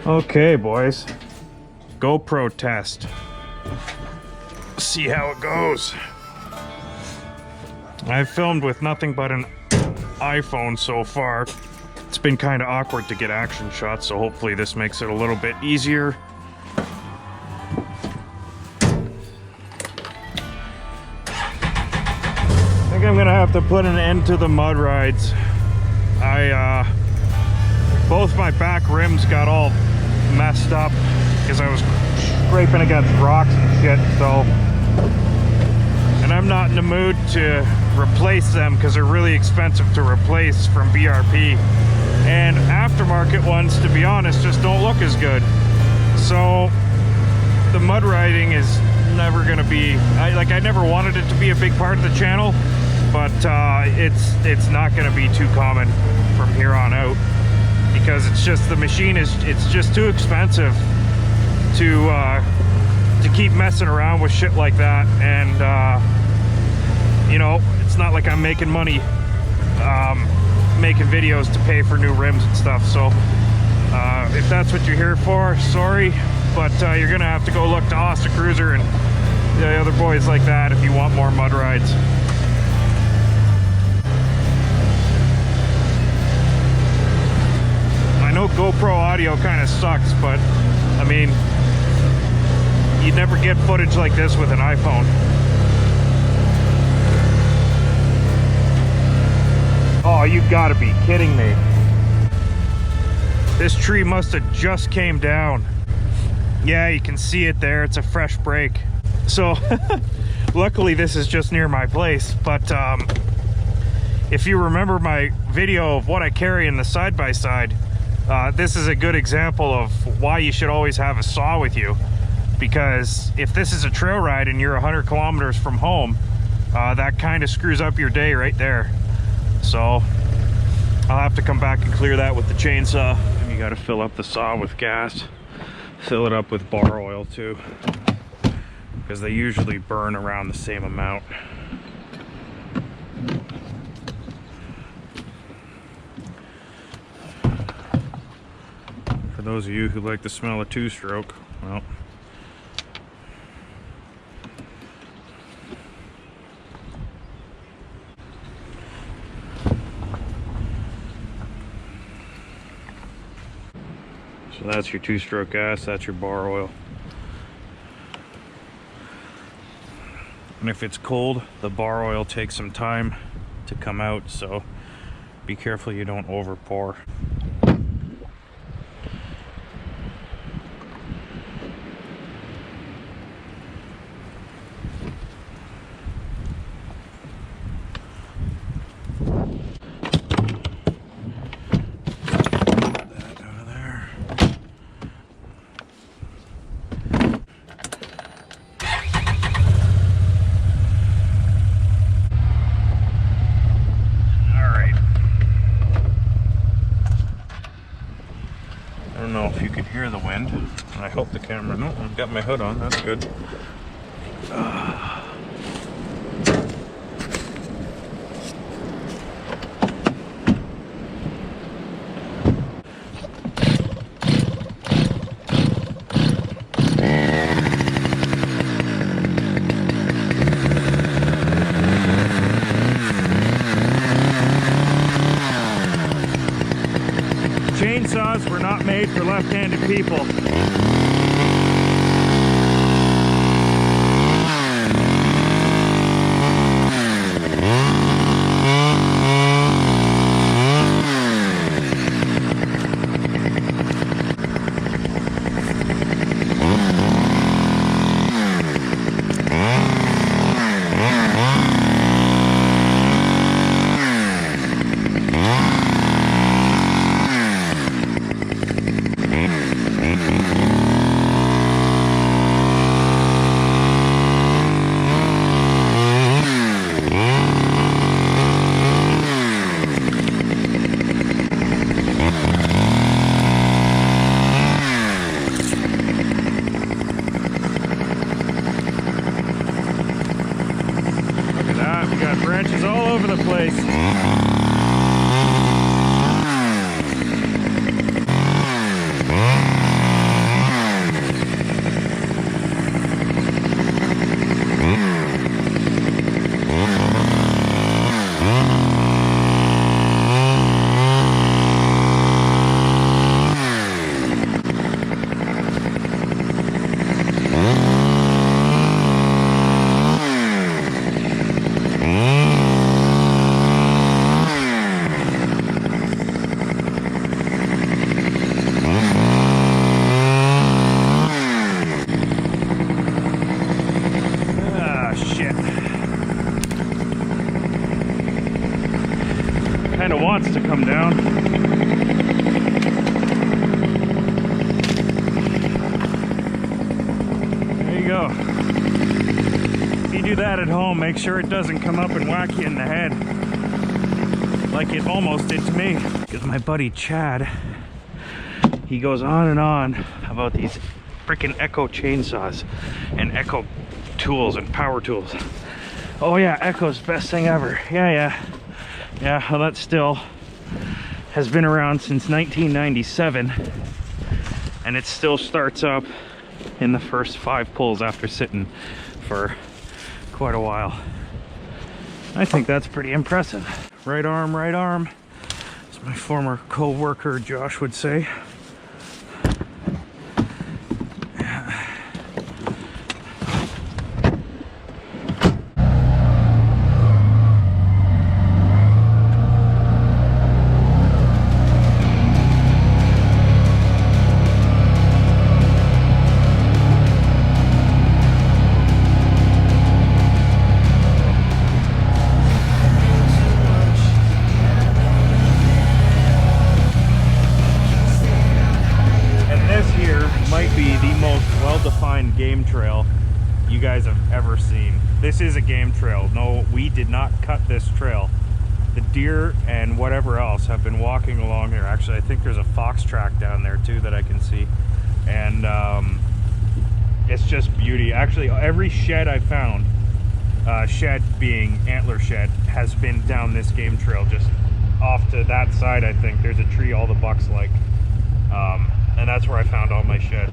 Okay, boys. GoPro test. See how it goes. I've filmed with nothing but an iPhone so far. It's been kind of awkward to get action shots, so hopefully this makes it a little bit easier. I think I'm gonna have to put an end to the mud rides. Both my back rims got all messed up because I was scraping against rocks and shit, so. And I'm not in the mood to replace them because they're really expensive to replace from BRP. And aftermarket ones, to be honest, just don't look as good. So the mud riding is never gonna be, I never wanted it to be a big part of the channel, but it's not gonna be too common from here on out, because it's just, the machine is, it's just too expensive to keep messing around with shit like that. And you know, it's not like I'm making money making videos to pay for new rims and stuff. So if that's what you're here for, sorry, but you're gonna have to go look to Asta Cruiser and the other boys like that if you want more mud rides. I know GoPro audio kind of sucks, but I mean, you'd never get footage like this with an iPhone. Oh, you gotta be kidding me. This tree must have just came down. Yeah, you can see it there. It's a fresh break. So luckily this is just near my place, but if you remember my video of what I carry in the side-by-side, this is a good example of why you should always have a saw with you. Because if this is a trail ride and you're 100 kilometers from home, that kind of screws up your day right there. So I'll have to come back and clear that with the chainsaw. You got to fill up the saw with gas, fill it up with bar oil too, because they usually burn around the same amount. For those of you who like the smell of two-stroke, well, so that's your two-stroke gas, that's your bar oil. And if it's cold, the bar oil takes some time to come out, so be careful you don't over pour. I don't know if you can hear the wind, and I hope the camera, no, I've got my hood on, that's good. Chainsaws were not made for left-handed people. do that at home. Make sure it doesn't come up and whack you in the head like it almost did to me. Because my buddy Chad, he goes on and on about these freaking Echo chainsaws and Echo tools and power tools. Oh yeah, Echo's best thing ever. Yeah, well, that still has been around since 1997, and it still starts up in the first 5 pulls after sitting for quite a while. I think that's pretty impressive. Right arm, as my former co-worker Josh would say. Well-defined game trail you guys have ever seen. This is a game trail. No, we did not cut this trail. The deer and whatever else have been walking along here. Actually, I think there's a fox track down there too that I can see, and it's just beauty. Actually, every shed I found, shed being antler shed, has been down this game trail. Just off to that side, I think there's a tree all the bucks like, and that's where I found all my shed.